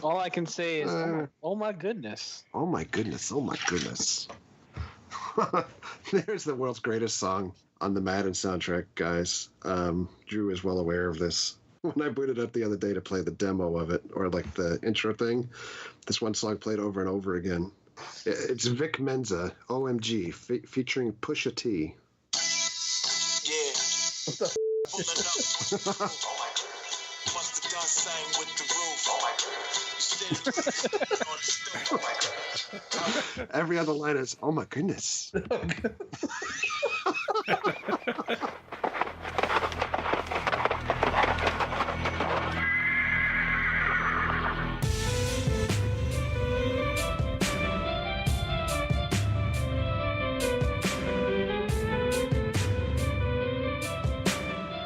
All I can say is, oh my goodness. Oh my goodness. Oh my goodness. There's the world's greatest song on the Madden soundtrack, guys. Drew is well aware of this. When I booted up the other day to play the demo of it, or like the intro thing, this one song played over and over again. It's Vic Mensa, OMG, featuring Pusha T. Yeah. What the Must have done something with the roof. Every other line is, oh my goodness.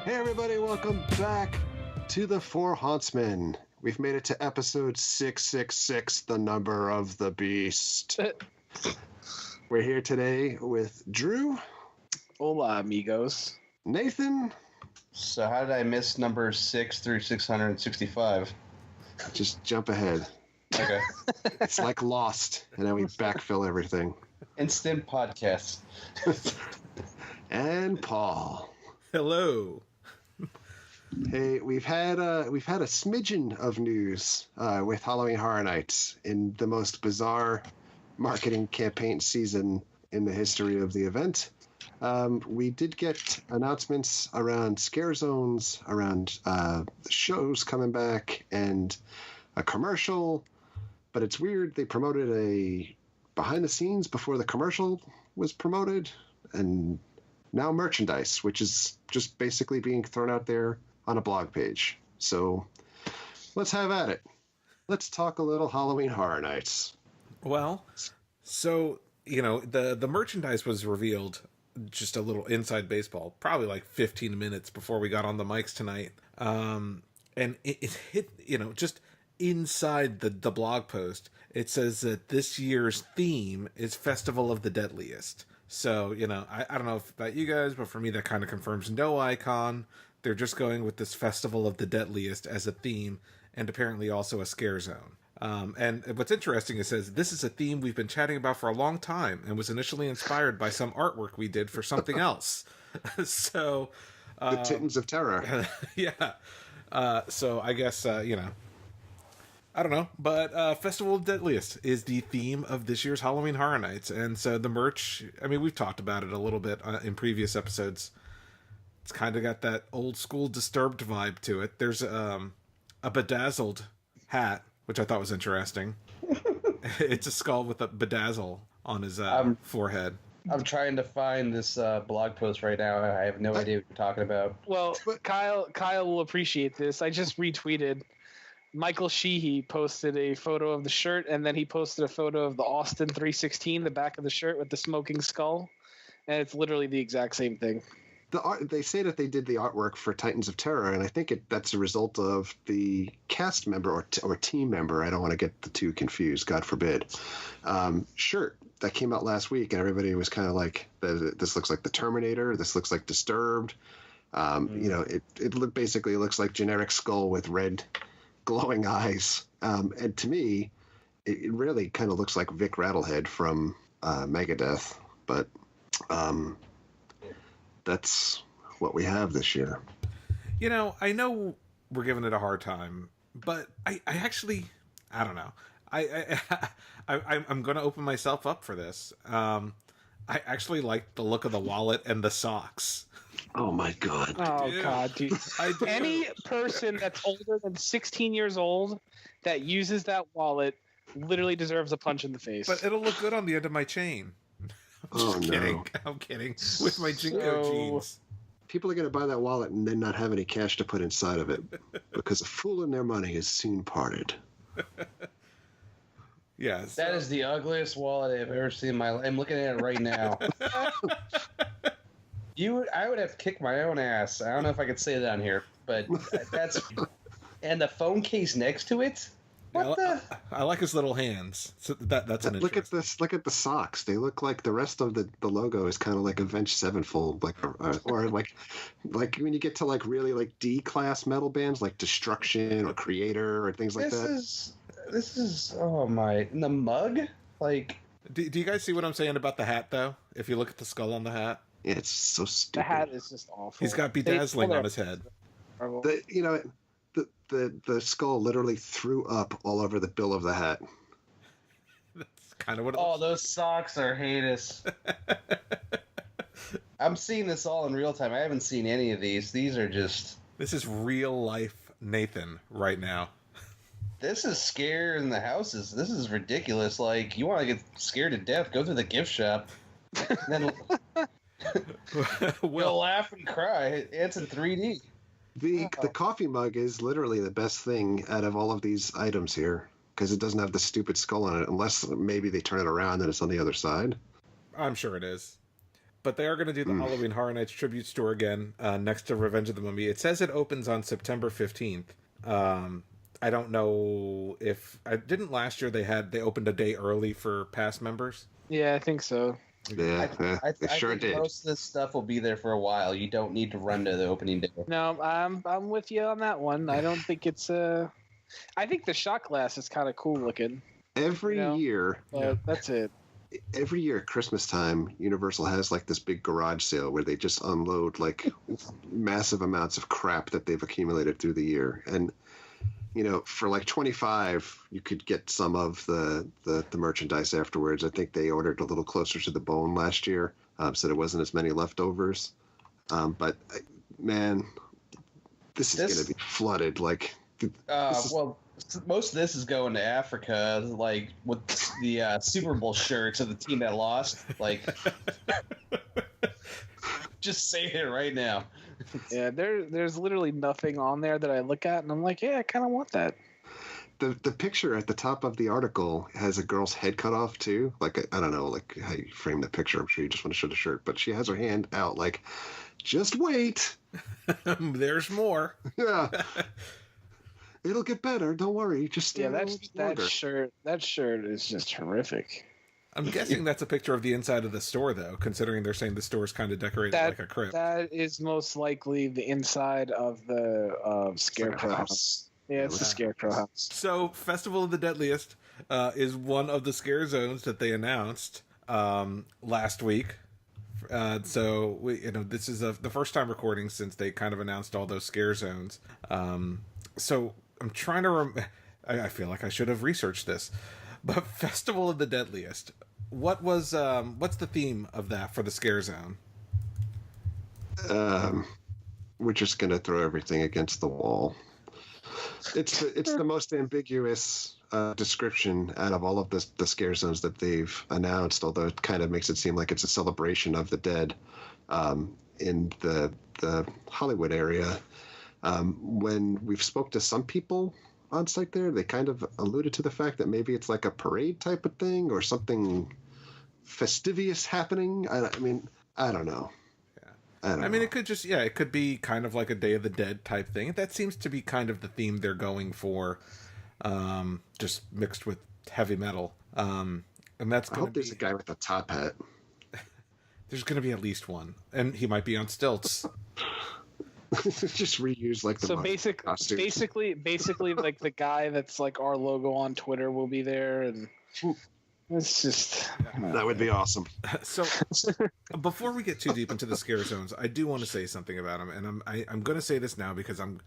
Hey everybody, welcome back to the Four Hauntsmen. We've made it to episode 666, the number of the beast. We're here today with Drew. Hola, amigos. Nathan. So how did I miss number 6 through 665? Just jump ahead. Okay. It's like Lost, and then we backfill everything. Instant podcast. And Paul. Hello. Hey, we've had a smidgen of news with Halloween Horror Nights in the most bizarre marketing campaign season in the history of the event. We did get announcements around Scarezones, around the shows coming back, and a commercial. But it's weird, they promoted a behind the scenes before the commercial was promoted, and now merchandise, which is just basically being thrown out there on a blog page. So let's have at it. Let's talk a little Halloween Horror Nights. Well, so, you know, the merchandise was revealed just a little inside baseball, probably like 15 minutes before we got on the mics tonight. And it hit, you know, just inside the blog post, it says that this year's theme is Festival of the Deadliest. So, you know, I don't know about you guys, but for me that kind of confirms no icon. They're just going with this Festival of the Deadliest as a theme, and apparently also a scare zone. And what's interesting, it says, this is a theme we've been chatting about for a long time and was initially inspired by some artwork we did for something else. So... the Titans of Terror. Yeah. So I guess, you know, I don't know, but Festival of Deadliest is the theme of this year's Halloween Horror Nights. And so the merch, I mean, we've talked about it a little bit in previous episodes. It's kind of got that old school Disturbed vibe to it. There's a bedazzled hat, which I thought was interesting. It's a skull with a bedazzle on his forehead. I'm trying to find this blog post right now. I have no idea what you're talking about. Well, Kyle will appreciate this. I just retweeted. Michael Sheehy posted a photo of the shirt, and then he posted a photo of the Austin 316, the back of the shirt with the smoking skull, and it's literally the exact same thing. They say that they did the artwork for Titans of Terror, and I think that's a result of the cast member or team member, I don't want to get the two confused, God forbid, shirt that came out last week, and everybody was kind of like, this looks like the Terminator, this looks like Disturbed. You know, it basically looks like generic skull with red glowing eyes. And to me, it really kind of looks like Vic Rattlehead from Megadeth, but... that's what we have this year. You know, I know we're giving it a hard time, but I actually, I don't know. I'm going to open myself up for this. I actually like the look of the wallet and the socks. Oh my God. Oh Yeah. God, dude. Any person that's older than 16 years old that uses that wallet literally deserves a punch in the face. But it'll look good on the end of my chain. I'm kidding. I'm kidding. With my Jinko jeans. People are going to buy that wallet and then not have any cash to put inside of it because a fool and their money is soon parted. Yes. That is the ugliest wallet I've ever seen in my life. I'm looking at it right now. I would have kicked my own ass. I don't know if I could say that on here, but that's... And the phone case next to it? What I like his little hands. So that's an look at this. Look at the socks. They look like the rest of the logo is kind of like Avenged Sevenfold, like or like when you get to like really like D class metal bands like Destruction or Creator or things like that. This is and the mug, like. Do you guys see what I'm saying about the hat, though? If you look at the skull on the hat, Yeah, it's so stupid. The hat is just awful. he's got bedazzling on his head. The skull literally threw up all over the bill of the hat. That's kind of what. Those socks are heinous. I'm seeing this all in real time. I haven't seen any of these. These are just. This is real life Nathan right now. This is scare in the houses. This is ridiculous. Like, you want to get scared to death, go to the gift shop. And then you'll laugh and cry. It's in 3D. The coffee mug is literally the best thing out of all of these items here because it doesn't have the stupid skull on it, unless maybe they turn it around and it's on the other side. I'm sure it is. But they are going to do the Halloween Horror Nights tribute store again next to Revenge of the Mummy. It says it opens on September 15th. I don't know if I didn't last year. They opened a day early for past members. Yeah, I think so. Yeah, I they sure think did. most of this stuff will be there for a while. You don't need to run to the opening day. No, I'm with you on that one. I don't think it's I think the shot glass is kind of cool looking. Every year, that's it. Every year at Christmas time, Universal has like this big garage sale where they just unload like massive amounts of crap that they've accumulated through the year. And for like $25, you could get some of the merchandise afterwards. I think they ordered a little closer to the bone last year, so there wasn't as many leftovers. But man, this is going to be flooded. Like, most of this is going to Africa, like with the Super Bowl shirts of the team that lost. Like, just saying it right now. Yeah, there's literally nothing on there that I look at and I'm like, yeah, I kind of want that. The picture at the top of the article has a girl's head cut off too. Like, I don't know, like how you frame the picture. I'm sure you just want to show the shirt, but she has her hand out like, just wait. There's more. Yeah. It'll get better. Don't worry. Just stay that shirt is just horrific. I'm guessing that's a picture of the inside of the store, though, considering they're saying the store is kind of decorated like a crypt. That is most likely the inside of the Scarecrow house. Yeah, it's the Scarecrow house. So, Festival of the Deadliest is one of the scare zones that they announced last week. So, this is the first time recording since they kind of announced all those scare zones. So, I'm trying to I feel like I should have researched this. But Festival of the Deadliest, what's the theme of that for the scare zone? We're just gonna throw everything against the wall. It's the most ambiguous description out of all of the scare zones that they've announced. Although it kind of makes it seem like it's a celebration of the dead in the Hollywood area. When we've spoke to some people on site there, they kind of alluded to the fact that maybe it's like a parade type of thing or something festivious happening. I mean, I don't know. Yeah. I mean, it could just, it could be kind of like a Day of the Dead type thing. That seems to be kind of the theme they're going for, just mixed with heavy metal. And that's going to be... I hope there's a guy with a top hat. There's going to be at least one. And he might be on stilts. Just reuse like the basically like the guy that's like our logo on Twitter will be there, and it's just that would be awesome. So before we get too deep into the scare zones, I do want to say something about them, and I'm going to say this now because I'm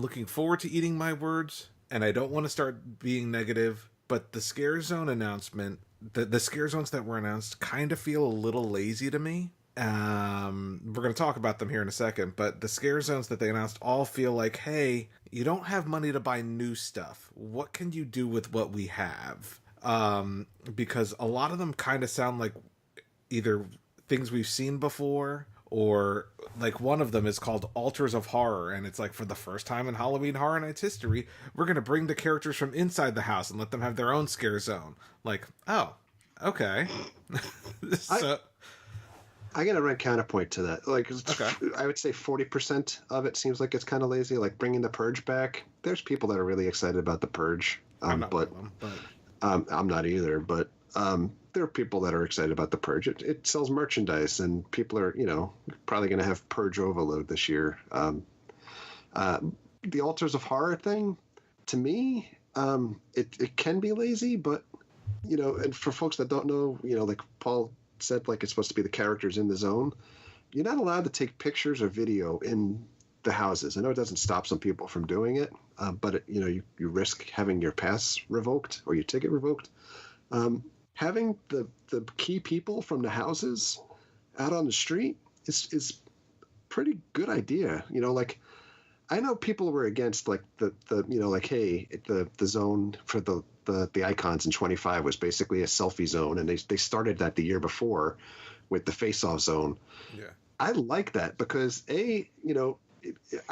looking forward to eating my words, and I don't want to start being negative. But the scare zone announcement, the scare zones that were announced, kind of feel a little lazy to me. We're going to talk about them here in a second, but the scare zones that they announced all feel like, hey, you don't have money to buy new stuff. What can you do with what we have? Because a lot of them kind of sound like either things we've seen before, or like one of them is called Altars of Horror, and it's like, for the first time in Halloween Horror Nights history, we're going to bring the characters from inside the house and let them have their own scare zone. Like, oh, okay. So... I got to run counterpoint to that. Like, okay. I would say 40% of it seems like it's kind of lazy. Like bringing the Purge back. There's people that are really excited about the Purge. I'm not either. But there are people that are excited about the Purge. It sells merchandise, and people are, probably going to have Purge overload this year. The Altars of Horror thing, to me, it can be lazy, but and for folks that don't know, like Paul said, like it's supposed to be the characters in the zone. You're not allowed to take pictures or video in the houses. I know it doesn't stop some people from doing it, but you risk having your pass revoked or your ticket revoked. Having the key people from the houses out on the street is pretty good idea. Like I know people were against like the hey, the zone for the icons in 25 was basically a selfie zone, and they started that the year before with the face-off zone. Yeah, I like that because I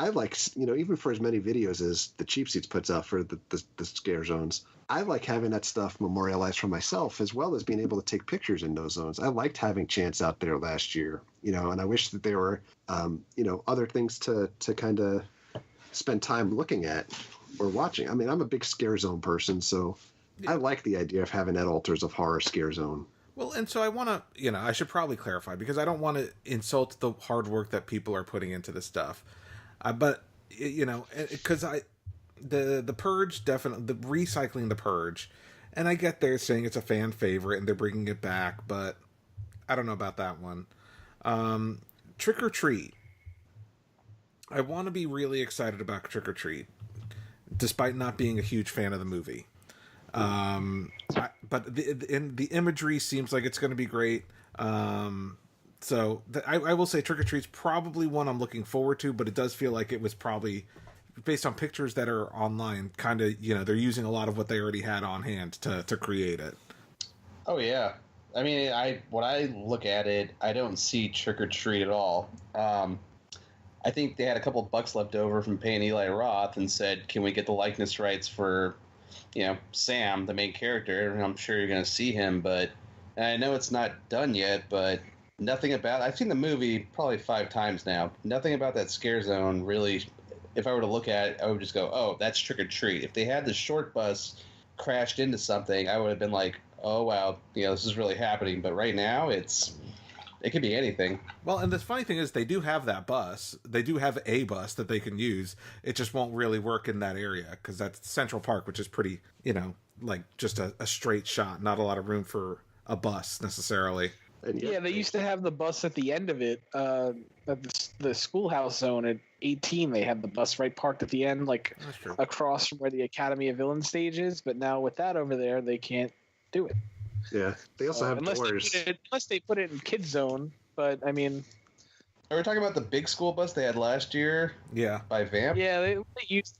like even for as many videos as the Cheap Seats puts out for the scare zones, I like having that stuff memorialized for myself as well as being able to take pictures in those zones. I liked having Chance out there last year, and I wish that there were other things to kind of spend time looking at or watching. I mean, I'm a big scare zone person, so yeah. I like the idea of having that Altars of Horror scare zone. Well, and so I want to, I should probably clarify because I don't want to insult the hard work that people are putting into this stuff. But, because the Purge, definitely, the recycling the Purge, and I get they're saying it's a fan favorite and they're bringing it back, but I don't know about that one. Trick or Treat. I want to be really excited about Trick or Treat, despite not being a huge fan of the movie. But the imagery seems like it's going to be great. So I will say Trick or Treat's probably one I'm looking forward to, but it does feel like it was probably based on pictures that are online. Kind of, they're using a lot of what they already had on hand to create it. Oh yeah, I mean, when I look at it, I don't see Trick or Treat at all. I think they had a couple bucks left over from paying Eli Roth and said, "Can we get the likeness rights for?" Sam, the main character, and I'm sure you're going to see him, but I know it's not done yet, but nothing about I've seen the movie probably 5 times now. Nothing about that scare zone really, if I were to look at it, I would just go, oh, that's Trick or Treat. If they had the short bus crashed into something, I would have been like, oh, wow, this is really happening. But right now, it could be anything. Well, and the funny thing is they do have that bus. They do have a bus that they can use. It just won't really work in that area because that's Central Park, which is pretty, like just a straight shot. Not a lot of room for a bus necessarily. Yeah, they used to have the bus at the end of it. At the schoolhouse zone at 18, they had the bus right parked at the end, like across from where the Academy of Villains stage is. But now with that over there, they can't do it. Yeah, they also have doors. Unless they put it in Kids Zone, but I mean... Are we talking about the big school bus they had last year? Yeah. By Vamp? Yeah,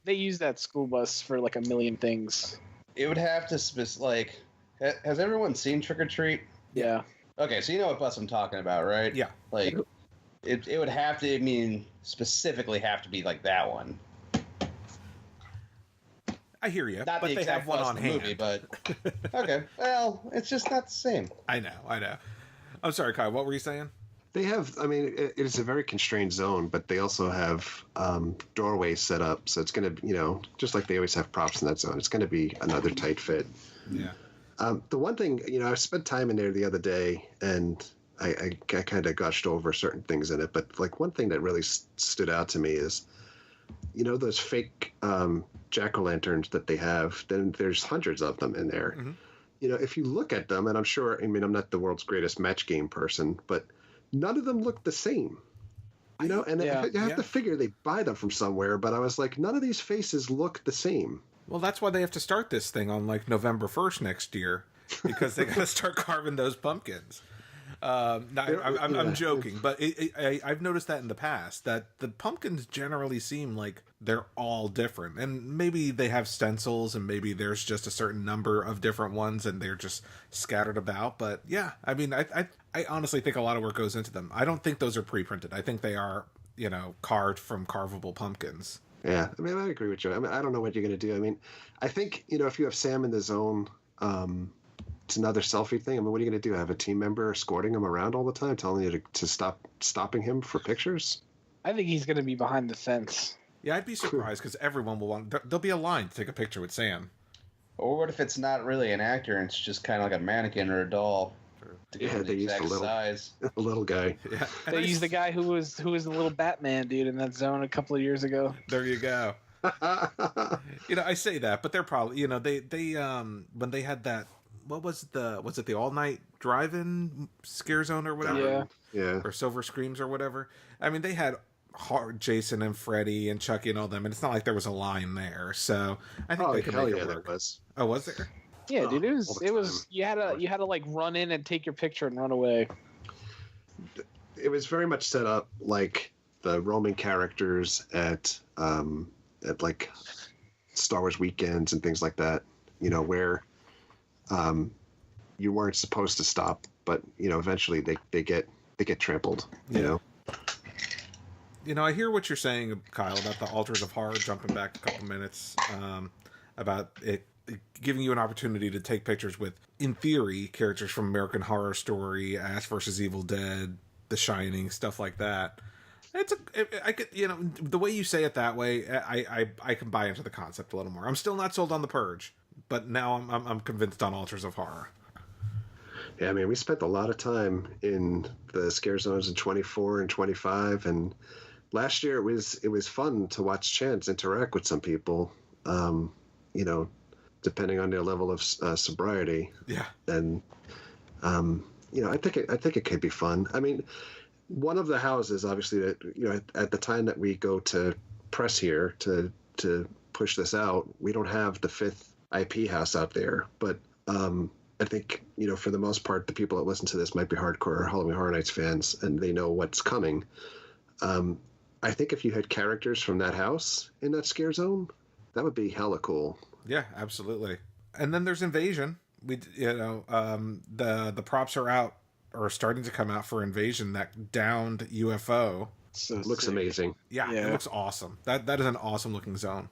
they used that school bus for like a million things. It would have to, has everyone seen Trick or Treat? Yeah. Okay, so you know what bus I'm talking about, right? Yeah. Like, it would have to, specifically have to be like that one. I hear you, not but the they have one on hand. Movie, but okay, well, it's just not the same. I know. I'm sorry, Kyle. What were you saying? They have. I mean, it is a very constrained zone, but they also have doorways set up, so it's going to, just like they always have props in that zone. It's going to be another tight fit. Yeah. The one thing, I spent time in there the other day, and I kind of gushed over certain things in it, but like one thing that really stood out to me is, those fake jack-o'-lanterns that they have, then there's hundreds of them in there. Mm-hmm. If you look at them, and I'm not the world's greatest match game person, but none of them look the same. And you have to figure they buy them from somewhere, but I was like, none of these faces look the same. Well, that's why they have to start this thing on like November 1st next year, because they got to start carving those pumpkins. I'm joking, but I've noticed that in the past that the pumpkins generally seem like they're all different, and maybe they have stencils, and maybe there's just a certain number of different ones, and they're just scattered about. But yeah, I mean, I honestly think a lot of work goes into them. I don't think those are pre-printed. I think they are, carved from carvable pumpkins. Yeah, I mean, I agree with you. I mean, I don't know what you're going to do. I mean, I think, if you have Sam in the zone, it's another selfie thing. I mean, what are you going to do? Have a team member escorting him around all the time, telling you to stopping him for pictures? I think he's going to be behind the fence. Yeah, I'd be surprised because everyone will want... There'll be a line to take a picture with Sam. Or what if it's not really an actor and it's just kind of like a mannequin or a doll? Yeah, they used the little guy. Yeah. They used the guy who was the little Batman dude in that zone a couple of years ago. There you go. I say that, but they're probably, they when they had that, was it the all night drive-in scare zone or whatever? Yeah. Or Silver Screams or whatever. I mean, they had Jason and Freddy and Chucky and all them, and it's not like there was a line there. So I think they could make it work. There was. Oh, was there? Yeah, dude, it was you had to like run in and take your picture and run away. It was very much set up like the roaming characters at like Star Wars weekends and things like that, where you weren't supposed to stop, but eventually they get trampled. I hear what you're saying, Kyle, about the Altars of Horror. Jumping back a couple minutes, about it giving you an opportunity to take pictures with, in theory, characters from American Horror Story, Ash vs. Evil Dead, The Shining, stuff like that. I could, the way you say it that way, I can buy into the concept a little more. I'm still not sold on The Purge, but now I'm convinced on Altars of Horror. Yeah, I mean, we spent a lot of time in the scare zones in 24 and 25, and last year it was fun to watch Chance interact with some people, depending on their level of sobriety. Yeah, and I think it could be fun. I mean, one of the houses, obviously, that at the time that we go to press here to push this out, we don't have the 5th IP house out there, but I think for the most part, the people that listen to this might be hardcore Halloween Horror Nights fans, and they know what's coming. I think if you had characters from that house in that scare zone, that would be hella cool. Yeah, absolutely. And then there's Invasion. The props are out, or starting to come out for Invasion, that downed UFO. So it looks amazing. Yeah, it looks awesome. That is an awesome looking zone.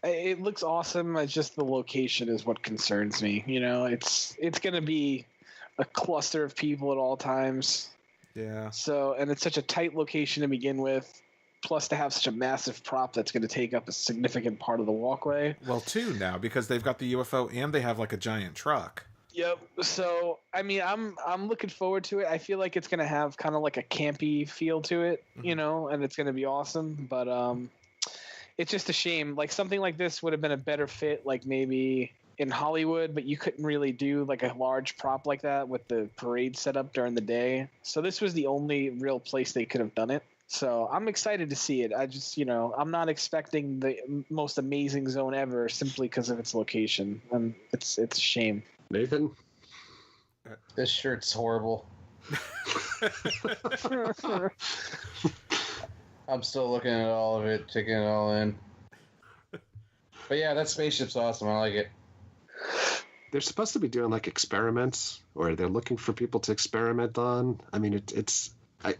It looks awesome. It's just the location is what concerns me. It's going to be a cluster of people at all times. Yeah. So, and it's such a tight location to begin with, plus to have such a massive prop that's going to take up a significant part of the walkway. Well, 2 now, because they've got the UFO and they have like a giant truck. Yep. So, I mean, I'm looking forward to it. I feel like it's going to have kind of like a campy feel to it, and it's going to be awesome. But it's just a shame. Like, something like this would have been a better fit, like maybe in Hollywood, but you couldn't really do like a large prop like that with the parade set up during the day. So this was the only real place they could have done it. So I'm excited to see it. I just, I'm not expecting the most amazing zone ever simply because of its location. And it's a shame. Nathan? This shirt's horrible. I'm still looking at all of it, taking it all in. But yeah, that spaceship's awesome. I like it. They're supposed to be doing like experiments, or they're looking for people to experiment on. I mean, I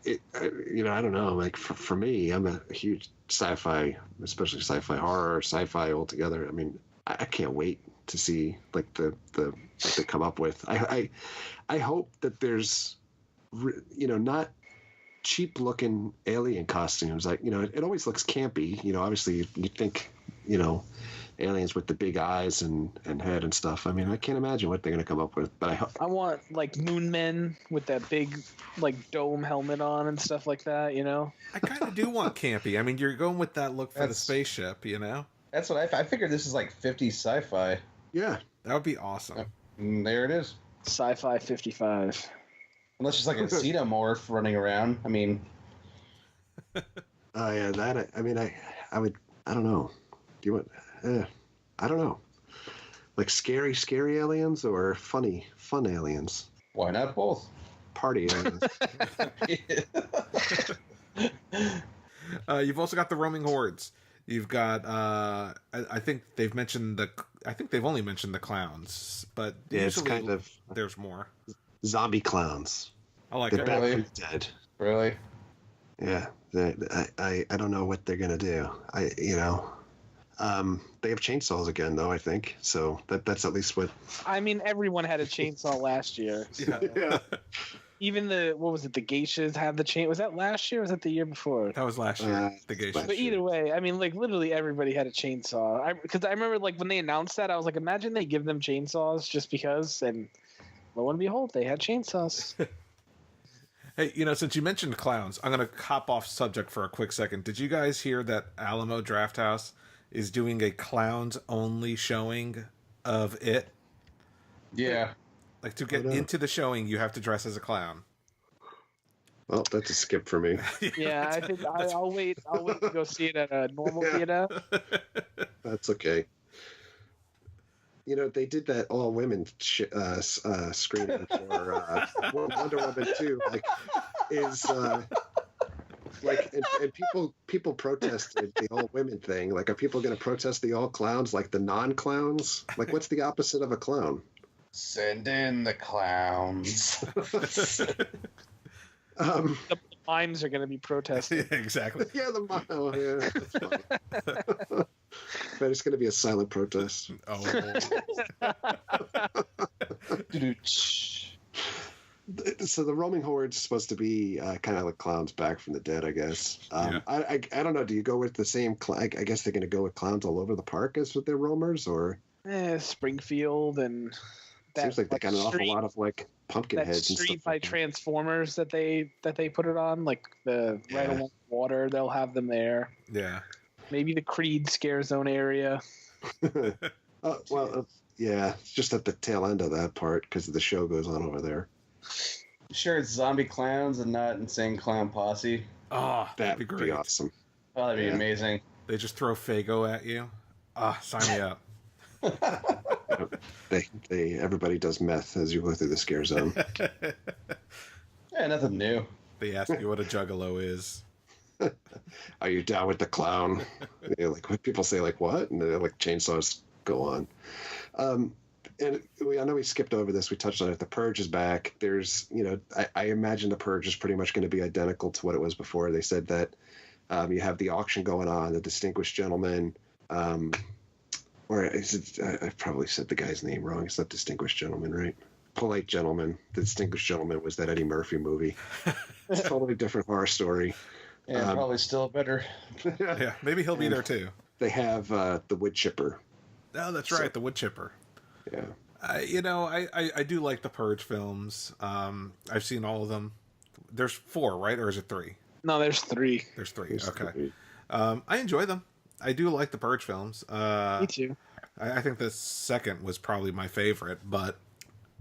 don't know. Like for me, I'm a huge sci-fi, especially sci-fi horror, sci-fi altogether. I mean, I can't wait to see like the what they come up with. I hope that there's, not cheap looking alien costumes. Like, it always looks campy. Obviously you think, aliens with the big eyes and head and stuff. I mean, I can't imagine what they're going to come up with, but I want like moon men with that big like dome helmet on and stuff like that, I kind of do want campy. I mean, you're going with that look for the spaceship, That's what I figured. This is like 50 sci-fi. Yeah, that would be awesome. There it is. Sci-fi 55. Unless it's like a xenomorph running around. I mean. Yeah, that. I mean, I would. I don't know. Do you want? I don't know. Like scary aliens or fun aliens? Why not both? Party aliens. You've also got the roaming hordes. You've got. I think they've mentioned I think they've only mentioned the clowns, but yeah, it's kind of. There's more. Zombie clowns. I like that. Really? Dead. Really? Yeah. I don't know what they're gonna do. They have chainsaws again, though, I think. So that's at least what... I mean, everyone had a chainsaw last year. So. Yeah. Even the geishas had the chain. Was that last year or was that the year before? That was last year, the geishas. But either way, I mean, like, literally everybody had a chainsaw. Because I remember, like, when they announced that, I was like, imagine they give them chainsaws just because, and lo and behold, they had chainsaws. Hey, since you mentioned clowns, I'm going to hop off subject for a quick second. Did you guys hear that Alamo Drafthouse is doing a clowns-only showing of it? Yeah. Like, to get into the showing, you have to dress as a clown. Well, that's a skip for me. Yeah, I think I'll wait. I'll wait to go see it at a normal theater. That's okay. They did that all-women screening for Wonder Woman 2. And people protested the all-women thing. Like, are people going to protest the all-clowns, like the non-clowns? Like, what's the opposite of a clown? Send in the clowns. The mimes are going to be protesting. Yeah, exactly. Yeah, the mime. Oh, yeah, that's fine. But it's going to be a silent protest. Oh. So the roaming horde's supposed to be kind of like clowns back from the dead, I guess. Yeah. I don't know. Do you go with the same? I guess they're going to go with clowns all over the park as with their roamers, or Springfield and that, seems like they got an awful lot of like pumpkin that heads and street stuff. by Transformers that they put it on, like the right along the water. They'll have them there. Yeah. Maybe the Creed scare zone area. Yeah, it's just at the tail end of that part because the show goes on over there. Sure, it's zombie clowns and not insane clown posse. Oh, That'd be be great. awesome. Oh, that'd be amazing. They just throw Fago at you. Sign me up. Everybody does meth as you go through the scare zone. Yeah, nothing new. They ask you what a juggalo is. Are you down with the clown? Like when people say like what, and they're like chainsaws go on. And I know we skipped over this. We touched on it. The Purge is back. There's, I imagine the Purge is pretty much going to be identical to what it was before. They said that you have the auction going on, the Distinguished Gentleman, or is it? I probably said the guy's name wrong. It's not Distinguished Gentleman, right? Polite Gentleman. The Distinguished Gentleman was that Eddie Murphy movie. It's a totally different horror story. Yeah, probably still better. Yeah, maybe he'll be there too. They have the wood chipper. Oh, that's right, the wood chipper. Yeah. I do like the Purge films. I've seen all of them. There's 4, right? Or is it 3? No, there's 3. There's 3. Okay. I enjoy them. I do like the Purge films. Me too. I think the second was probably my favorite, but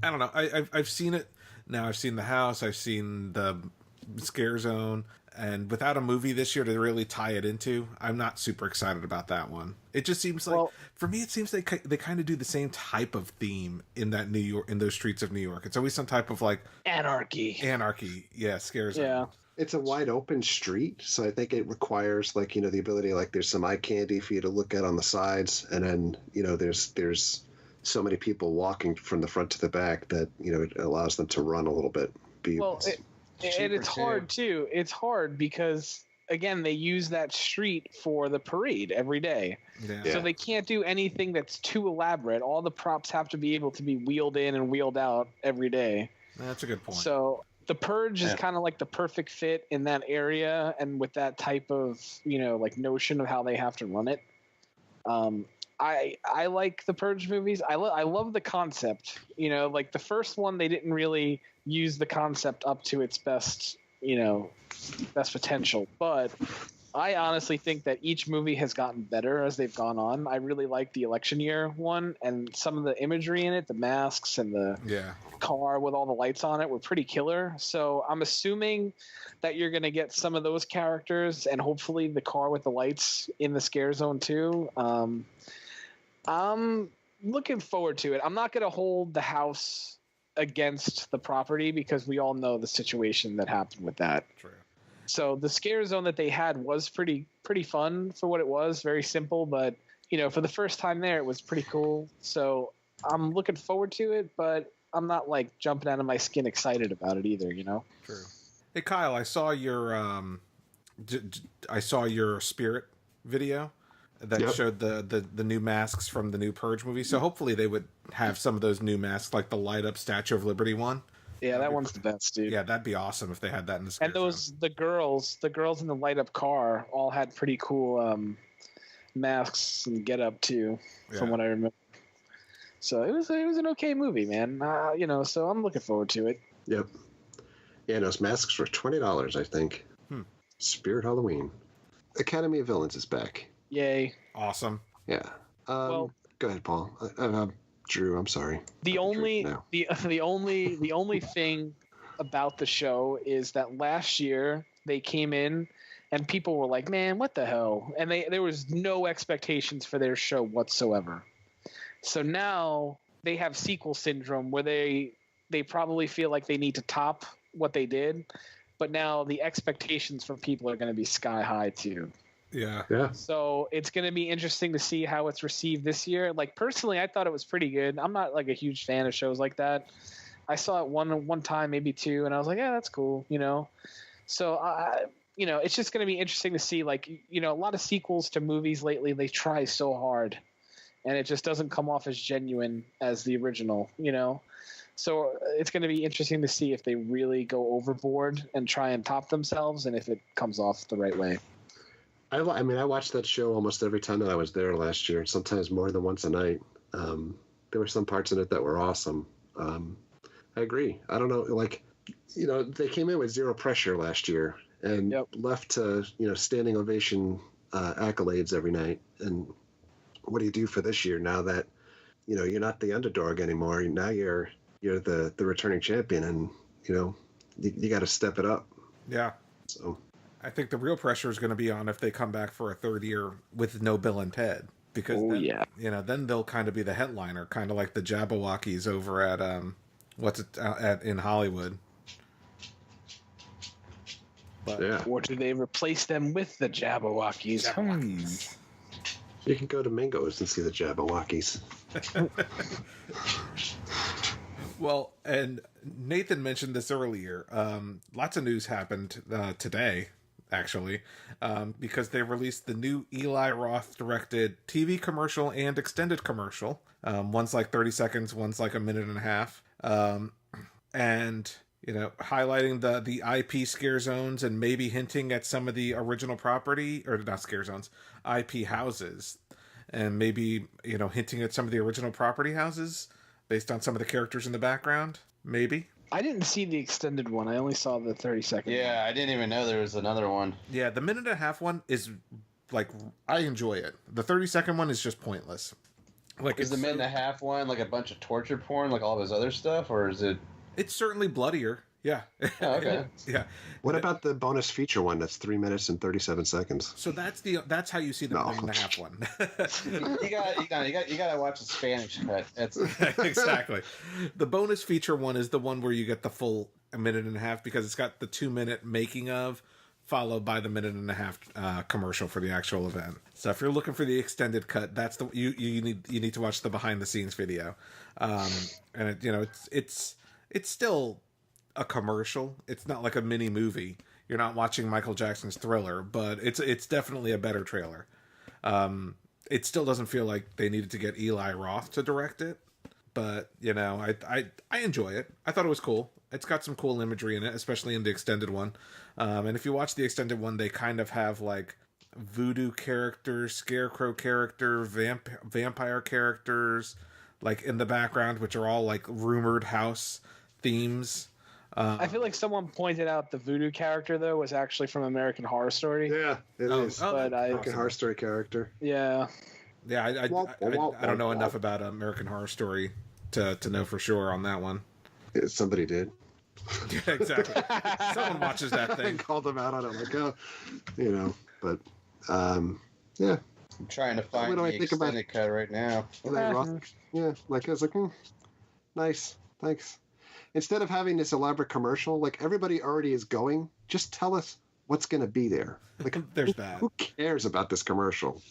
I don't know. I've seen it. Now I've seen The House. I've seen the Scare Zone. And without a movie this year to really tie it into, I'm not super excited about that one. It just seems like, for me, it seems they kind of do the same type of theme in that New York, in those streets of New York. It's always some type of like anarchy. Yeah, scares. Yeah. It's a wide open street, so I think it requires like the ability, like there's some eye candy for you to look at on the sides, and then there's so many people walking from the front to the back that it allows them to run a little bit. And it's hard too. It's hard because again, they use that street for the parade every day. Yeah. So they can't do anything that's too elaborate. All the props have to be able to be wheeled in and wheeled out every day. That's a good point. So the Purge is kind of like the perfect fit in that area and with that type of, like notion of how they have to run it. I like the Purge movies. I love the concept. Like the first one, they didn't really use the concept up to its best potential. But I honestly think that each movie has gotten better as they've gone on. I really like the election year one, and some of the imagery in it, the masks and the car with all the lights on it were pretty killer. So I'm assuming that you're going to get some of those characters and hopefully the car with the lights in the Scare Zone too. I'm looking forward to it. I'm not going to hold the house against the property because we all know the situation that happened with that. True. So the Scare Zone that they had was pretty fun for what it was. Very simple, but for the first time there, it was pretty cool. So I'm looking forward to it, but I'm not like jumping out of my skin excited about it either. True. Hey Kyle, I saw your Spirit video that showed the new masks from the new Purge movie. So hopefully they would have some of those new masks, like the light up Statue of Liberty one. Yeah, that one's the best, dude. Yeah, that'd be awesome if they had that in the Scare And Zone. the girls in the light up car all had pretty cool masks and get up too, from what I remember. So it was an okay movie, man. So I'm looking forward to it. Yep. Yeah, those masks were $20, I think. Spirit Halloween. Academy of Villains is back. Yay! Awesome. Yeah. Go ahead, Paul. Drew, I'm sorry. The only thing about the show is that last year they came in and people were like, "Man, what the hell?" And there was no expectations for their show whatsoever. So now they have sequel syndrome where they probably feel like they need to top what they did, but now the expectations from people are going to be sky high too. Yeah. So it's going to be interesting to see how it's received this year. Like, personally, I thought it was pretty good. I'm not like a huge fan of shows like that. I saw it one time, maybe two, and I was like, yeah, that's cool, you know. So it's just going to be interesting to see, like, you know, a lot of sequels to movies lately, they try so hard and it just doesn't come off as genuine as the original, you know. So it's going to be interesting to see if they really go overboard and try and top themselves, and if it comes off the right way. I mean, I watched that show almost every time that I was there last year, sometimes more than once a night. There were some parts in it that were awesome. I agree. I don't know, like, you know, they came in with zero pressure last year and left to, you know, standing ovation accolades every night. And what do you do for this year now that, you know, you're not the underdog anymore? Now you're the returning champion, and, you know, you got to step it up. Yeah. So I think the real pressure is going to be on if they come back for a third year with no Bill and Ted, because then they'll kind of be the headliner, kind of like the Jabberwockies over at in Hollywood. But, or do they replace them with the Jabberwockies? You can go to Mingo's and see the Jabberwockies. Well, and Nathan mentioned this earlier. Lots of news happened today, actually, because they released the new Eli Roth directed TV commercial and extended commercial. One's like 30 seconds, one's like a minute and a half. And, you know, highlighting the IP Scarezones and maybe hinting at some of the original property, or not Scarezones, IP houses. And maybe, you know, hinting at some of the original property houses based on some of the characters in the background, maybe. I didn't see the extended one. I only saw the 30-second Yeah, one. I didn't even know there was another one. Yeah, the minute and a half one is, like, I enjoy it. The 30-second one is just pointless. Like, is the minute and a half one like a bunch of torture porn, like all of his other stuff, or is it? It's certainly bloodier. Yeah. Oh, okay. Yeah. What about the bonus feature one that's 3 minutes and 37 seconds? So that's how you see the minute and a half one. you gotta watch the Spanish cut. That's exactly. The bonus feature one is the one where you get the full minute and a half, because it's got the 2-minute making of, followed by the minute and a half commercial for the actual event. So if you're looking for the extended cut, that's the you need to watch the behind the scenes video. And it's still a commercial. It's not like a mini movie. You're not watching Michael Jackson's Thriller, but it's definitely a better trailer. It still doesn't feel like they needed to get Eli Roth to direct it, but you know, I enjoy it. I thought it was cool. It's got some cool imagery in it, especially in the extended one. And if you watch the extended one, they kind of have like voodoo characters, scarecrow character, vampire characters, like in the background, which are all like rumored house themes. I feel like someone pointed out the voodoo character, though, was actually from American Horror Story. Yeah, it is. But American Horror Story character. Yeah. Yeah, I don't know enough about American Horror Story to know for sure on that one. Yeah, somebody did. Yeah, exactly. Someone watches that thing. Called them out on it, like, oh, you know. But, yeah. I'm trying to find the extended cut right now. Yeah, like, I was like, nice, thanks. Instead of having this elaborate commercial, like, everybody already is going, just tell us what's going to be there. Like, there's that. Who cares about this commercial?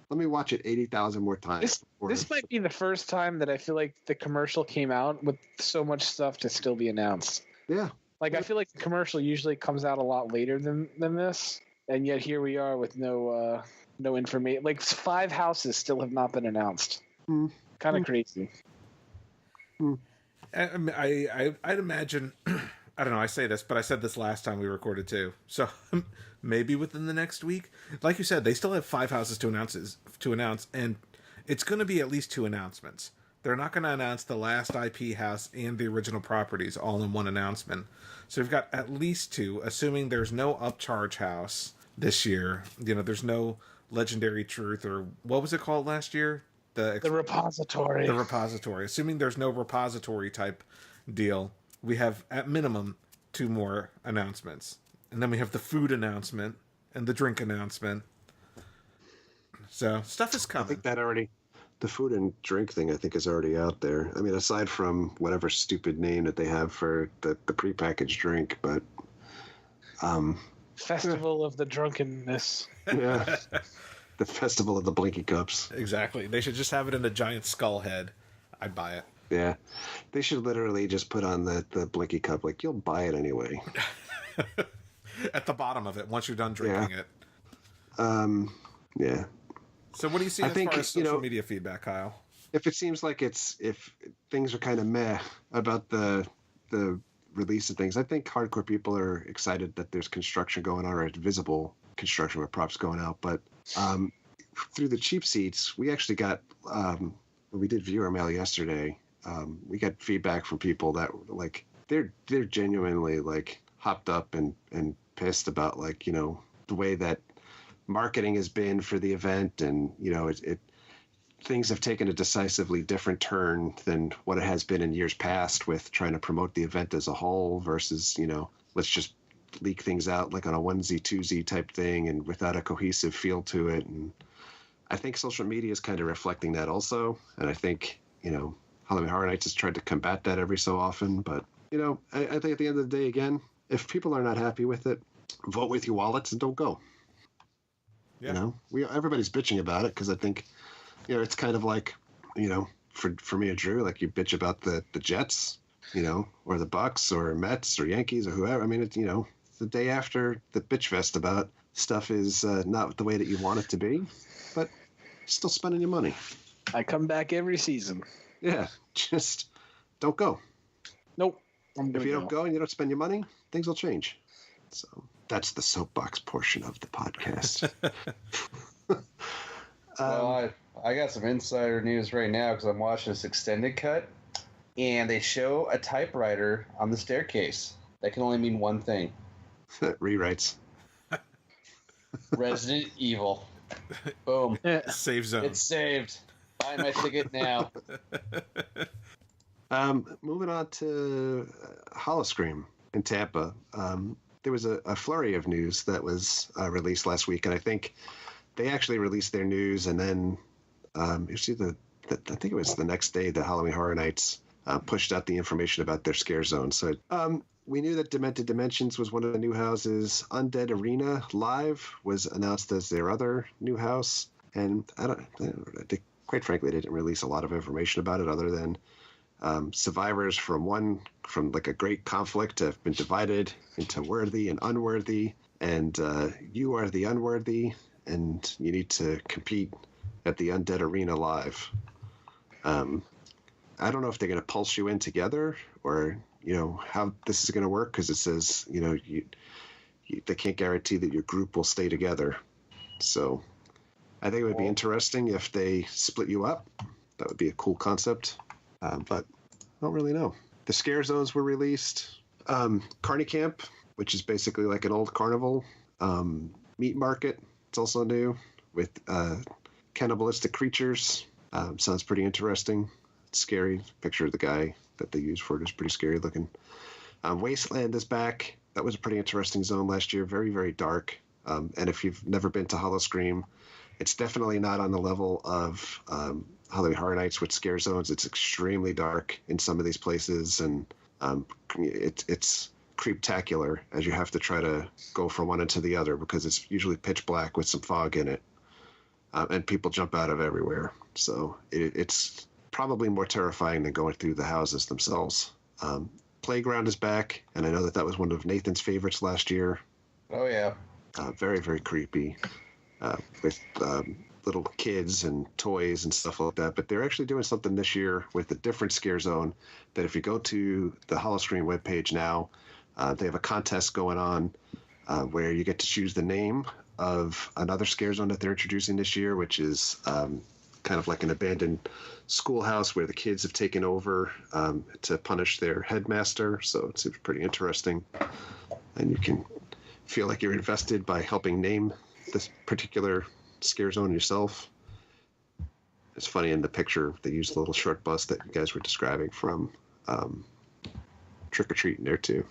Let me watch it 80,000 more times. This might be the first time that I feel like the commercial came out with so much stuff to still be announced. Yeah. Like, I feel like the commercial usually comes out a lot later than this, and yet here we are with no information. Like, 5 houses still have not been announced. Kind of crazy. I'd imagine, I don't know, I say this, but I said this last time we recorded too. So maybe within the next week, like you said, they still have 5 houses to announce, and it's going to be at least 2 announcements. they're not going to announce the last IP house and the original properties all in one announcement. So we've got at least 2, assuming there's no upcharge house this year. There's no Legendary Truth, or what was it called last year? The repository. The repository. Assuming there's no repository type deal, we have at minimum 2 more announcements. And then we have the food announcement and the drink announcement. So stuff is coming. I think that already, the food and drink thing, I think is already out there. I mean, aside from whatever stupid name that they have for the prepackaged drink, but Festival of the Drunkenness. Yeah. The Festival of the Blinky Cups. Exactly. They should just have it in a giant skull head. I'd buy it. Yeah. They should literally just put on the Blinky Cup, like, you'll buy it anyway. At the bottom of it, once you're done drinking it. Yeah. So what do you see as far as social media feedback, Kyle? If it seems like if things are kind of meh about the release of things, I think hardcore people are excited that there's construction going on, or visible construction with props going out. But through the cheap seats, we actually got, when we did viewer mail yesterday, we got feedback from people that, like, they're genuinely, like, hopped up and pissed about, like, the way that marketing has been for the event, and things have taken a decisively different turn than what it has been in years past with trying to promote the event as a whole versus let's just leak things out like on a onesie twosie type thing and without a cohesive feel to it. And I think social media is kind of reflecting that also, and I think Halloween Horror Nights has tried to combat that every so often. But I think at the end of the day, again, if people are not happy with it, vote with your wallets and don't go. Yeah. Everybody's bitching about it because I think, it's kind of like, for me and Drew, like you bitch about the Jets, or the Bucks or Mets or Yankees or whoever. I mean, it's, the day after the bitch fest about stuff is not the way that you want it to be, but still spending your money. I come back every season. Yeah, just don't go. Nope. If you don't go and you don't spend your money, things will change. So that's the soapbox portion of the podcast. Well, I got some insider news right now because I'm watching this extended cut, and they show a typewriter on the staircase. That can only mean one thing. Rewrites. Resident Evil. Boom. Save zone. It's saved. Buy my ticket now. Moving on to Howl-O-Scream in Tampa. There was a flurry of news that was released last week, and I think they actually released their news, and then I think it was the next day that Halloween Horror Nights pushed out the information about their Scarezones. So we knew that Demented Dimensions was one of the new houses. Undead Arena Live was announced as their other new house, and quite frankly, they didn't release a lot of information about it other than survivors from like a great conflict have been divided into worthy and unworthy, and you are the unworthy, and you need to compete at the Undead Arena Live. I don't know if they're going to pulse you in together or, how this is going to work, because it says, they can't guarantee that your group will stay together. So I think it would be interesting if they split you up. That would be a cool concept, but I don't really know. The Scarezones were released. Carny Camp, which is basically like an old carnival. Meat Market, it's also new with cannibalistic creatures. Sounds pretty interesting. It's scary. Picture of the guy that they use for it is pretty scary looking. Wasteland is back. That was a pretty interesting zone last year. Very, very dark. And if you've never been to Howl-O-Scream, it's definitely not on the level of Halloween Horror Nights with Scarezones. It's extremely dark in some of these places, and it's creeptacular as you have to try to go from one end to the other because it's usually pitch black with some fog in it, and people jump out of everywhere. So it's probably more terrifying than going through the houses themselves. Playground is back, and I know that was one of Nathan's favorites last year. Oh, yeah. Very, very creepy with little kids and toys and stuff like that. But they're actually doing something this year with a different scare zone that if you go to the Howl-O-Scream webpage now, they have a contest going on where you get to choose the name of another scare zone that they're introducing this year, which is kind of like an abandoned schoolhouse where the kids have taken over to punish their headmaster. So it seems pretty interesting. And you can feel like you're invested by helping name this particular scare zone yourself. It's funny in the picture, they used the little short bus that you guys were describing from Trick or Treat in there too.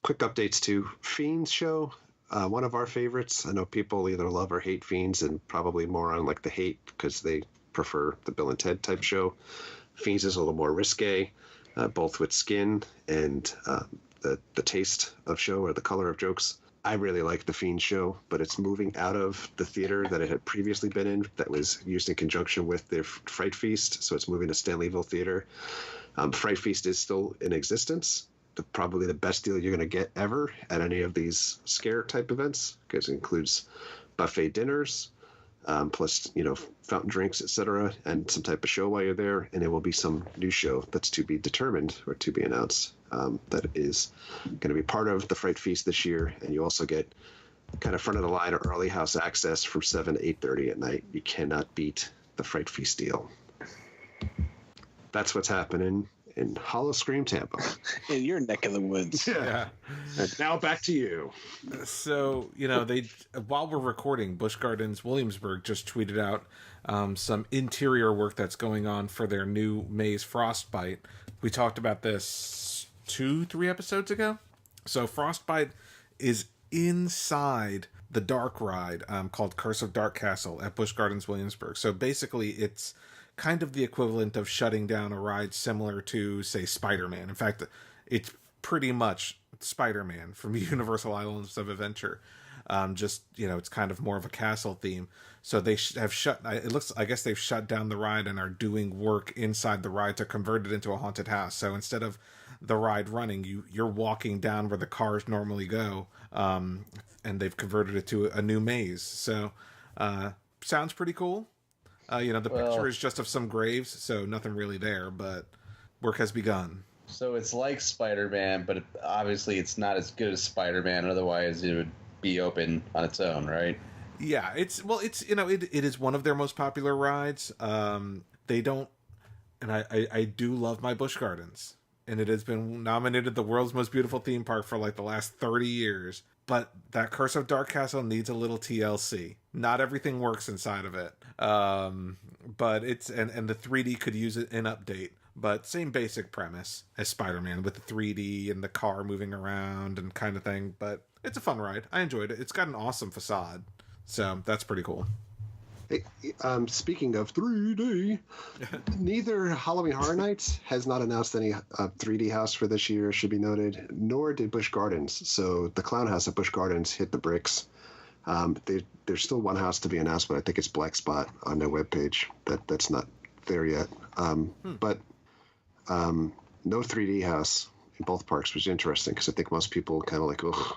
Quick updates to Fiends show. One of our favorites. I know people either love or hate Fiends, and probably more on like the hate because they prefer the Bill and Ted type show. Fiends is a little more risque, both with skin and the taste of show or the color of jokes. I really like the Fiends show, but it's moving out of the theater that it had previously been in that was used in conjunction with their Fright Feast, so it's moving to Stanleyville Theater. Fright Feast is still in existence. Probably the best deal you're going to get ever at any of these scare type events, because it includes buffet dinners, plus fountain drinks, etc., and some type of show while you're there. And there will be some new show that's to be determined or to be announced that is going to be part of the Fright Feast this year. And you also get kind of front of the line or early house access from 7 to 8:30 at night. You cannot beat the Fright Feast deal. That's what's happening in Howl-O-Scream, Tampa. In your neck of the woods. Yeah. And now back to you. So, they while we're recording, Busch Gardens Williamsburg just tweeted out some interior work that's going on for their new maze Frostbite. We talked about this 2-3 episodes ago. So Frostbite is inside the dark ride called Curse of Dark Castle at Busch Gardens Williamsburg. So basically it's kind of the equivalent of shutting down a ride similar to, say, Spider-Man. In fact, it's pretty much Spider-Man from Universal Islands of Adventure. It's kind of more of a castle theme. So they have I guess they've shut down the ride and are doing work inside the ride to convert it into a haunted house. So instead of the ride running, you're walking down where the cars normally go, and they've converted it to a new maze. So sounds pretty cool. Picture is just of some graves, so nothing really there, but work has begun. So it's like Spider-Man, but obviously it's not as good as Spider-Man. Otherwise, it would be open on its own, right? Yeah, it is one of their most popular rides. They don't, and I do love my Busch Gardens, and it has been nominated the world's most beautiful theme park for like the last 30 years. But that Curse of Dark Castle needs a little TLC. Not everything works inside of it. But it's and the 3D could use an update. But same basic premise as Spider-Man with the 3D and the car moving around and kind of thing. But it's a fun ride. I enjoyed it. It's got an awesome facade. So that's pretty cool. Hey, speaking of 3D, neither Halloween Horror Nights has not announced any 3D house for this year, should be noted, nor did Busch Gardens. So the Clown House at Busch Gardens hit the bricks. There's still one house to be announced, but I think it's Black Spot on their webpage. That's not there yet. But no 3D house in both parks was interesting because I think most people kind of like, ugh,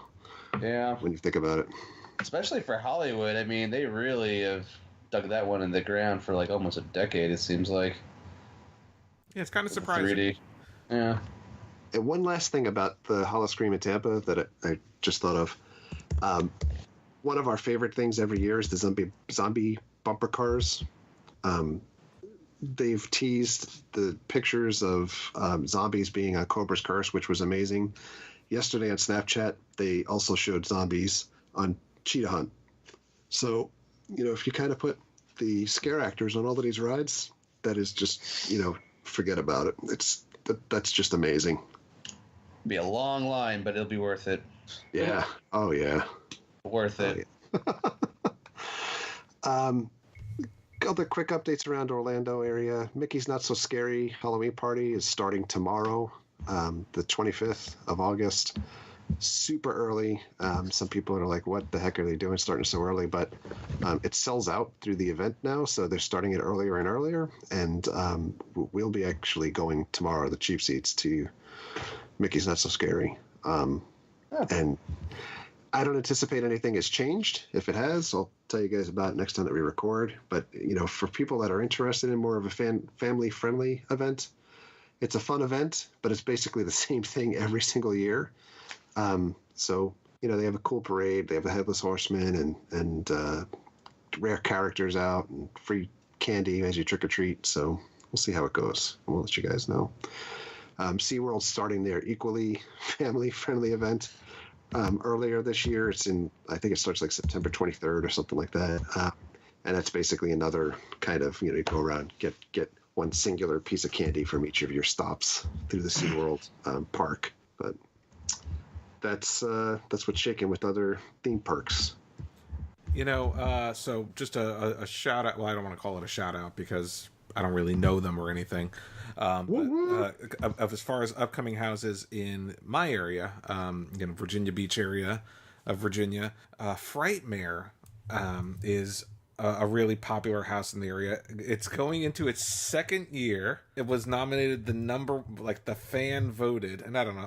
yeah, when you think about it. Especially for Hollywood. I mean, they really have dug that one in the ground for like almost a decade, it seems like. Yeah, it's kind of surprising. 3D. Yeah. And one last thing about the Howl-O-Scream in Tampa that I just thought of. One of our favorite things every year is the zombie bumper cars. They've teased the pictures of zombies being on Cobra's Curse, which was amazing. Yesterday on Snapchat, they also showed zombies on Cheetah Hunt. So, if you kind of put the scare actors on all of these rides, that is just, forget about it. That's just amazing. Be a long line, but it'll be worth it. Yeah. Oh, yeah. Worth it. Yeah. Other quick updates around Orlando area. Mickey's Not So Scary Halloween Party is starting tomorrow, the 25th of August. Super early. Some people are like, what the heck are they doing starting so early? But it sells out through the event now, so they're starting it earlier and earlier. And we'll be actually going tomorrow, the cheap seats, to Mickey's Not So Scary. And I don't anticipate anything has changed. If it has, I'll tell you guys about it next time that we record. But, for people that are interested in more of a family-friendly event, it's a fun event, but it's basically the same thing every single year. So, they have a cool parade. They have the Headless Horseman and rare characters out and free candy as you trick or treat. So we'll see how it goes. We'll let you guys know. SeaWorld's starting their equally family-friendly event earlier this year. I think it starts like September 23rd or something like that. And that's basically another kind of, you go around, get one singular piece of candy from each of your stops through the SeaWorld park. But that's what's shaking with other theme parks. So just a shout out. Well, I don't want to call it a shout out because I don't really know them or anything. But as far as upcoming houses in my area, Virginia Beach area of Virginia, Frightmare is a really popular house in the area. It's going into its second year. It was nominated the fan voted, and I don't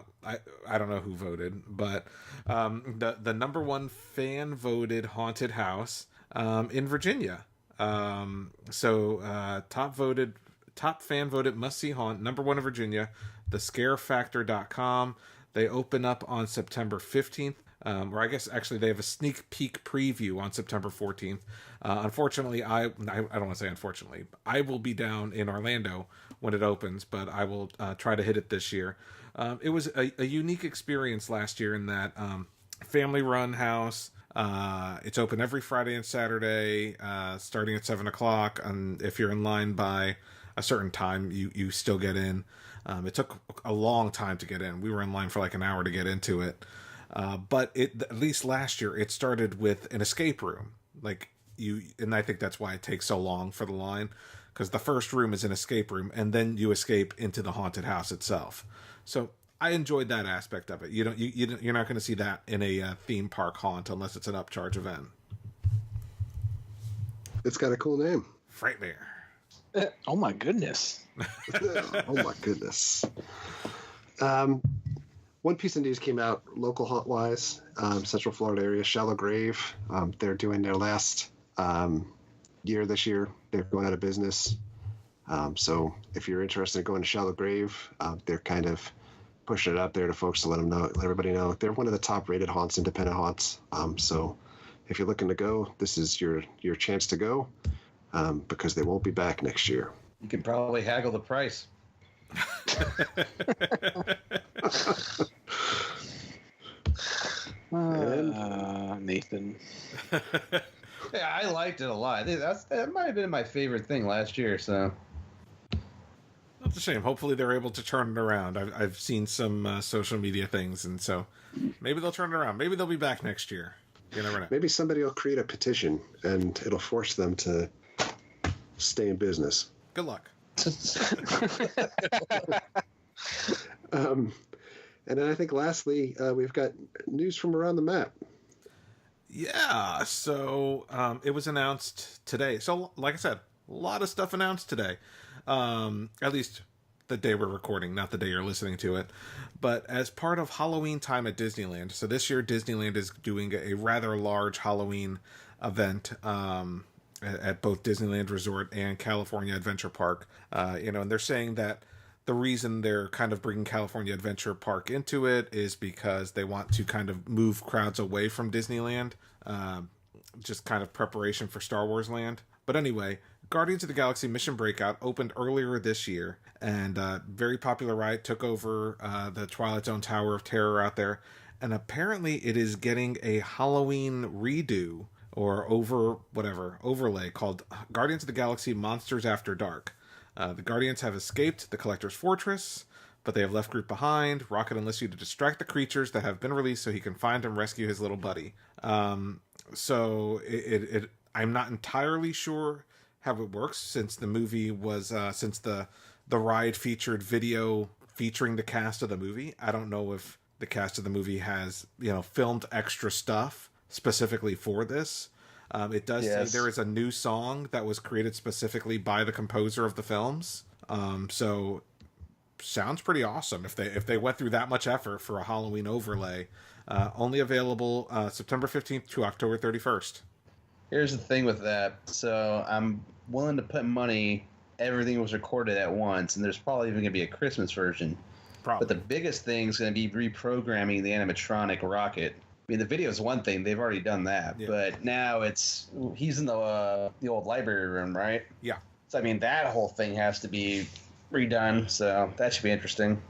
know who voted, but the number one fan voted haunted house in Virginia. Top fan voted must see haunt, number one in Virginia, thescarefactor.com. They open up on September 15th. Or I guess actually they have a sneak peek preview on September 14th. Unfortunately, I don't want to say unfortunately, I will be down in Orlando when it opens, but I will try to hit it this year. It was a unique experience last year in that family-run house. It's open every Friday and Saturday, starting at 7 o'clock. And if you're in line by a certain time, you still get in. It took a long time to get in. We were in line for like an hour to get into it. But at least last year, it started with an escape room. And I think that's why it takes so long for the line, because the first room is an escape room, and then you escape into the haunted house itself. So I enjoyed that aspect of it. You're not going to see that in a theme park haunt unless it's an upcharge event. It's got a cool name. Frightmare. Oh my goodness. Oh my goodness. One piece of news came out local haunt wise, Central Florida area, Shallow Grave. They're doing their last year this year. They're going out of business. So if you're interested in going to Shallow Grave, they're kind of pushing it out there to folks to let everybody know. They're one of the top rated haunts, independent haunts. So if you're looking to go, this is your chance to go, because they won't be back next year. You can probably haggle the price. Nathan. Yeah, I liked it a lot. That might have been my favorite thing last year. So that's a shame. Hopefully they're able to turn it around. I've seen some social media things, and so maybe they'll turn it around. Maybe they'll be back next year. You never know. Maybe somebody will create a petition, and it'll force them to stay in business. Good luck. And then I think lastly, we've got news from around the map. Yeah, so it was announced today. So like I said, a lot of stuff announced today. At least the day we're recording, not the day you're listening to it. But as part of Halloween time at Disneyland, so this year Disneyland is doing a rather large Halloween event at both Disneyland Resort and California Adventure Park. And they're saying that the reason they're kind of bringing California Adventure Park into it is because they want to kind of move crowds away from Disneyland, just kind of preparation for Star Wars Land. But anyway, Guardians of the Galaxy Mission Breakout opened earlier this year, and very popular ride, took over the Twilight Zone Tower of Terror out there, and apparently it is getting a Halloween redo or overlay called Guardians of the Galaxy Monsters After Dark. The Guardians have escaped the Collector's Fortress, but they have left Groot behind. Rocket enlists you to distract the creatures that have been released so he can find and rescue his little buddy. So I'm not entirely sure how it works, since the movie was since the ride featured video featuring the cast of the movie. I don't know if the cast of the movie has filmed extra stuff specifically for this. It does say there is a new song that was created specifically by the composer of the films. So sounds pretty awesome if they went through that much effort for a Halloween overlay. Only available September 15th to October 31st. Here's the thing with that. So I'm willing to put money everything was recorded at once, and there's probably even going to be a Christmas version. Probably. But the biggest thing is going to be reprogramming the animatronic Rocket. I mean, the video is one thing; they've already done that. Yeah. But now he's in the old library room, right? Yeah. So I mean, that whole thing has to be redone. So that should be interesting.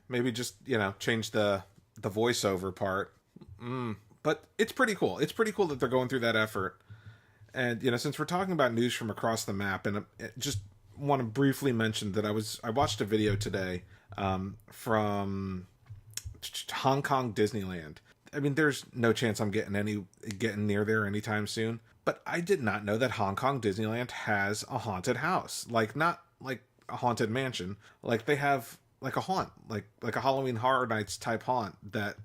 Maybe just change the voiceover part. But it's pretty cool. It's pretty cool that they're going through that effort. And since we're talking about news from across the map, and just want to briefly mention that I watched a video today from Hong Kong Disneyland. I mean, there's no chance I'm getting near there anytime soon. But I did not know that Hong Kong Disneyland has a haunted house. Like, not like a haunted mansion. Like, they have like a haunt, like a Halloween Horror Nights type haunt that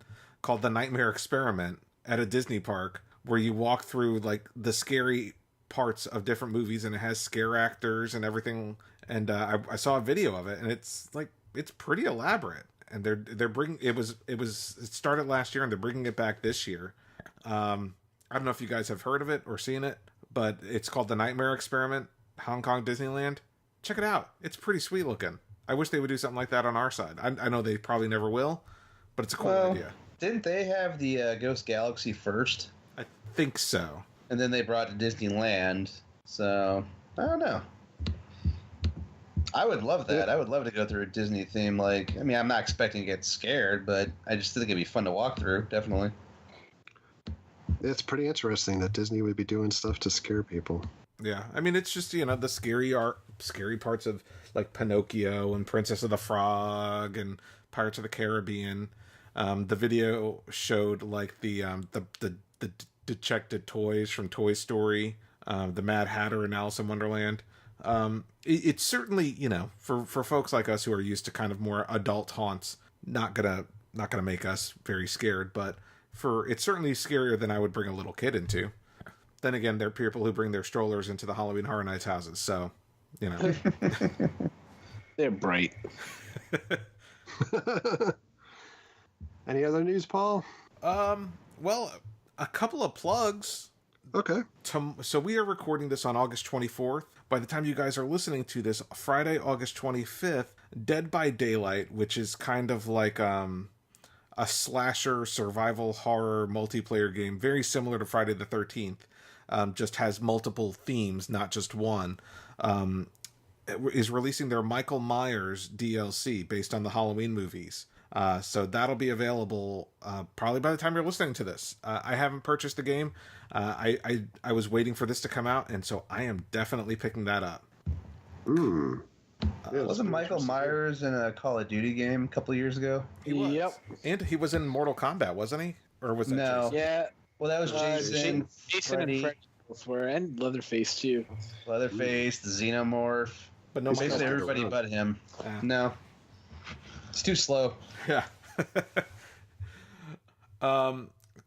called the Nightmare Experiment at a Disney park, where you walk through like the scary parts of different movies, and it has scare actors and everything. And I saw a video of it, and it's pretty elaborate. And they're bringing it started last year, and they're bringing it back this year. I don't know if you guys have heard of it or seen it, but it's called the Nightmare Experiment, Hong Kong Disneyland. Check it out. It's pretty sweet looking. I wish they would do something like that on our side. I know they probably never will, but it's a cool idea. Didn't they have the Ghost Galaxy first? I think so. And then they brought it to Disneyland. So, I don't know. I would love that. I would love to go through a Disney theme. Like, I mean, I'm not expecting to get scared, but I just think it'd be fun to walk through, definitely. It's pretty interesting that Disney would be doing stuff to scare people. Yeah, I mean, it's just, the scary parts of, like, Pinocchio and Princess of the Frog and Pirates of the Caribbean. The video showed, like, the dejected toys from Toy Story, the Mad Hatter and Alice in Wonderland. It's certainly, for folks like us who are used to kind of more adult haunts, not gonna make us very scared, but it's certainly scarier than I would bring a little kid into. Then again, there are people who bring their strollers into the Halloween Horror Nights houses, so, They're bright. Any other news, Paul? Well, a couple of plugs. Okay. So we are recording this on August 24th. By the time you guys are listening to this, Friday, August 25th, Dead by Daylight, which is kind of like a slasher survival horror multiplayer game, very similar to Friday the 13th, just has multiple themes, not just one, is releasing their Michael Myers DLC based on the Halloween movies. So that'll be available probably by the time you're listening to this. I haven't purchased the game. I was waiting for this to come out, and so I am definitely picking that up. Wasn't Michael Myers in a Call of Duty game a couple of years ago? He was. Yep. And he was in Mortal Kombat, wasn't he? Or was that No. Jason? Yeah. Well, that was Jason, Jason and Freddy were, and Leatherface too. Leatherface, the Xenomorph. But no Basically Michael everybody Myers. but him. Yeah. No. It's too slow. Yeah.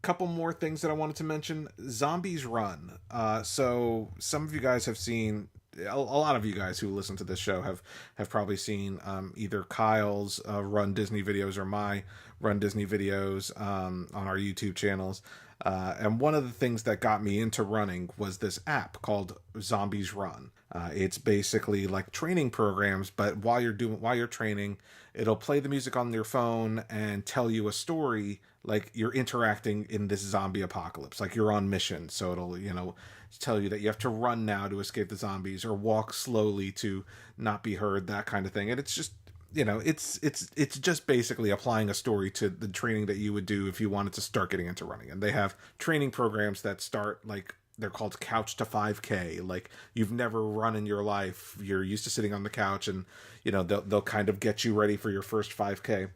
Couple more things that I wanted to mention. Zombies Run. So some of you guys have seen, a lot of you guys who listen to this show have probably seen either Kyle's Run Disney videos or my Run Disney videos on our YouTube channels. And one of the things that got me into running was this app called Zombies Run. It's basically like training programs, but while you're training, it'll play the music on your phone and tell you a story, like you're interacting in this zombie apocalypse, like you're on mission. So it'll, tell you that you have to run now to escape the zombies, or walk slowly to not be heard, that kind of thing. And it's just, it's just basically applying a story to the training that you would do if you wanted to start getting into running. And they have training programs that start, like, they're called Couch to 5K. Like, you've never run in your life. You're used to sitting on the couch, and, they'll kind of get you ready for your first 5K.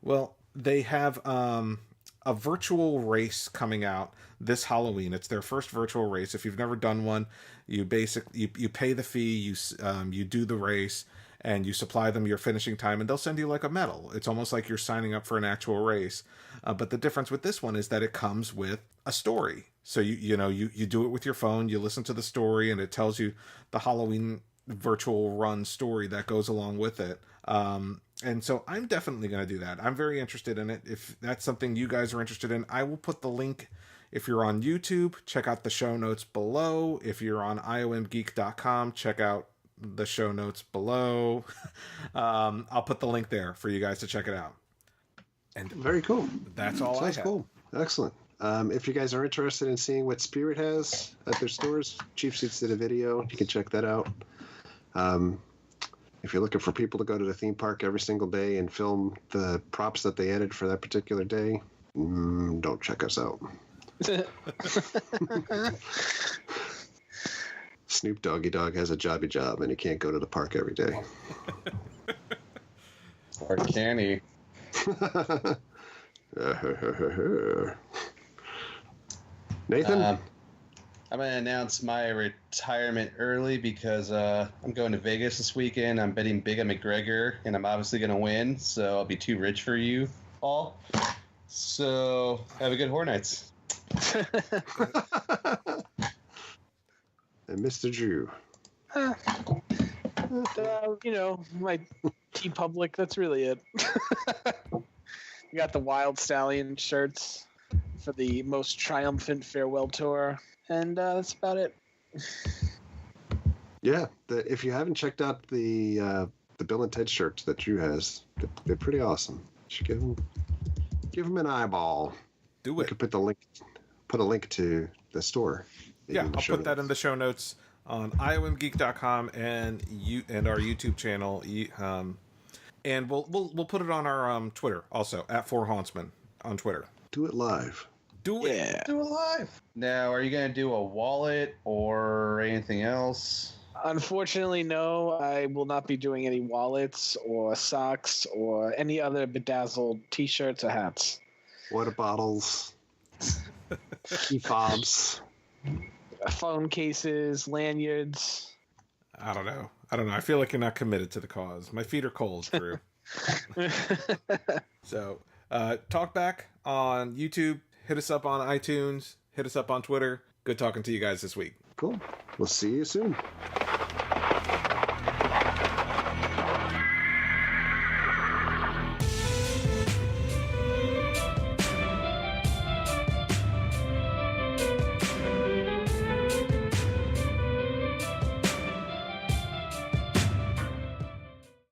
Well, they have a virtual race coming out this Halloween. It's their first virtual race. If you've never done one, you pay the fee, you do the race, and you supply them your finishing time, and they'll send you like a medal. It's almost like you're signing up for an actual race. But the difference with this one is that it comes with a story. So you do it with your phone, you listen to the story, and it tells you the Halloween virtual run story that goes along with it. And so I'm definitely going to do that. I'm very interested in it. If that's something you guys are interested in, I will put the link. If you're on YouTube, check out the show notes below. If you're on iomgeek.com, check out the show notes below. I'll put the link there for you guys to check it out. And very cool. That's all I have. Cool. Excellent. If you guys are interested in seeing what Spirit has at their stores, Cheap Seats did a video. You can check that out. If you're looking for people to go to the theme park every single day and film the props that they added for that particular day, don't check us out. Snoop Doggy Dogg has a jobby job and he can't go to the park every day. Or can he? Nathan? I'm going to announce my retirement early because I'm going to Vegas this weekend. I'm betting big on McGregor, and I'm obviously going to win, so I'll be too rich for you all. So have a good Horror Nights. And Mr. Drew. My T-Public, that's really it. We got the Wild Stallion shirts for the most triumphant farewell tour, and that's about it. Yeah, if you haven't checked out the Bill and Ted shirts that Drew has, they're pretty awesome. You should give them an eyeball. Do We it. could put a link to the store. Yeah, I'll put that in the show notes on iowmgeek.com and our YouTube channel. And we'll put it on our Twitter also at Four Hauntsmen on Twitter. Do it live. Do it. Yeah. Do it live. Now, are you going to do a wallet or anything else? Unfortunately, no. I will not be doing any wallets or socks or any other bedazzled T-shirts or hats. Water bottles. Key fobs. Phone cases, lanyards. I don't know. I feel like you're not committed to the cause. My feet are cold, Drew. So, talk back on YouTube. Hit us up on iTunes. Hit us up on Twitter. Good talking to you guys this week. Cool. We'll see you soon.